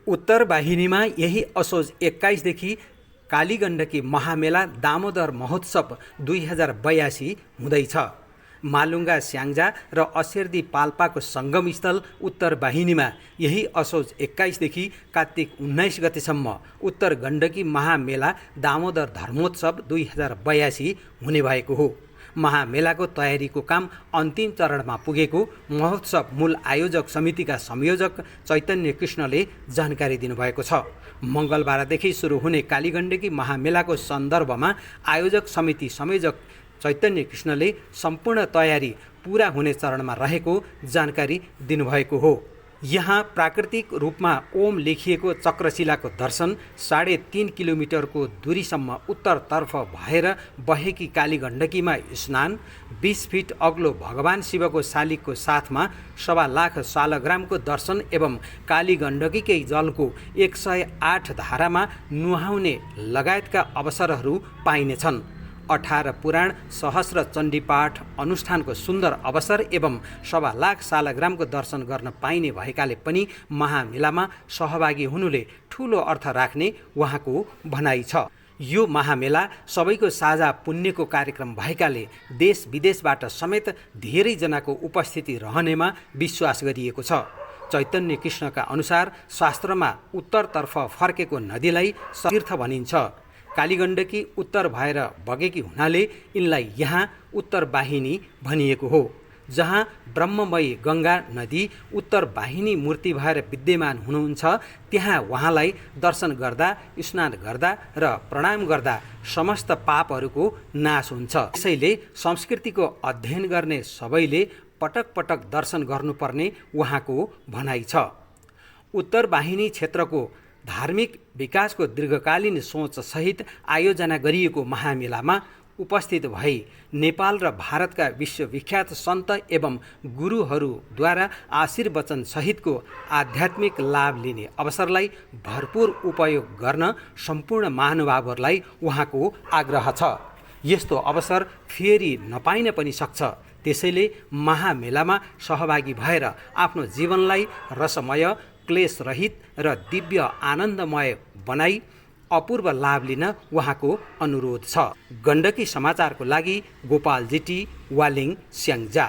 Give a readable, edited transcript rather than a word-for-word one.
उत्तर वाहिनीमा यही असोज 21 देखि कालीगण्डकी महामेला दामोदर महोत्सव 2082 हुँदैछ। मालुङ्गा स्याङ्जा र असेर्दी पाल्पाको सङ्गमस्थल उत्तर वाहिनीमा यही असोज 21 देखि कार्तिक 19 गतेसम्म उत्तर गण्डकी महामेला दामोदर धर्मोत्सव 2082 हुने भएको हो। महामेलाको तयारीको काम अन्तिम चरणमा पुगेको महोत्सव मूल आयोजक समितिका संयोजक चैतन्य कृष्णले जानकारी दिनुभएको छ। मङ्गलबारदेखि सुरु हुने कालीगण्डकी महामेलाको सन्दर्भमा आयोजक समिति संयोजक चैतन्य कृष्णले सम्पूर्ण तयारी पूरा हुने चरणमा रहेको जानकारी दिनुभएको हो। यहाँ प्राकृतिक रूपमा ओम लेखिएको चक्रशिलाको दर्शन 3.5 किलोमिटरको दूरीसम्म उत्तरतर्फ भएर बहेकी कालीगण्डकीमा स्नान, 20 फिट अग्लो भगवान शिवको शालिगको साथमा 1.25 लाख शालग्रामको दर्शन एवं कालीगण्डकीकै जलको 108 धारामा नुहाउने लगायतका अवसरहरू पाइनेछन्। 18 पुराण सहस्र चण्डीपाठ अनुष्ठानको सुन्दर अवसर एवं 1.25 लाख शालग्रामको दर्शन गर्न पाइने भएकाले पनि महामेलामा सहभागी हुनुले ठूलो अर्थ राख्ने उहाँको भनाइ छ। यो महामेला सबैको साझा पुण्यको कार्यक्रम भएकाले देश विदेशबाट समेत धेरैजनाको उपस्थिति रहनेमा विश्वास गरिएको छ। चैतन्य कृष्णका अनुसार शास्त्रमा उत्तरतर्फ फर्केको नदीलाई तीर्थ भनिन्छ। कालीगण्डकी उत्तर भएर बगेकी हुनाले यिनलाई यहाँ उत्तर वाहिनी भनिएको हो। जहाँ ब्रह्ममयी गङ्गा नदी उत्तर वाहिनी मूर्ति भएर विद्यमान हुनुहुन्छ, त्यहाँ उहाँलाई दर्शन गर्दा, स्नान गर्दा र प्रणाम गर्दा समस्त पापहरूको नाश हुन्छ। त्यसैले संस्कृतिको अध्ययन गर्ने सबैले पटक पटक दर्शन गर्नुपर्ने उहाँको भनाइ छ। उत्तर वाहिनी क्षेत्रको धार्मिक विकासको दीर्घकालीन सोचसहित आयोजना गरिएको महामेलामा उपस्थित भई नेपाल र भारतका विश्वविख्यात सन्त एवं गुरुहरूद्वारा आशीर्वचन सहितको आध्यात्मिक लाभ लिने अवसरलाई भरपूर उपयोग गर्न सम्पूर्ण महानुभावहरूलाई उहाँको आग्रह छ। यस्तो अवसर फेरि नपाइन पनि सक्छ। त्यसैले महामेलामा सहभागी भएर आफ्नो जीवनलाई रसमय, क्लेशरहित र दिव्य आनन्दमय बनाई अपूर्व लाभ लिन उहाँको अनुरोध छ। गण्डकी समाचारको लागि गोपाल जेटी, वालिङ, स्याङ्जा।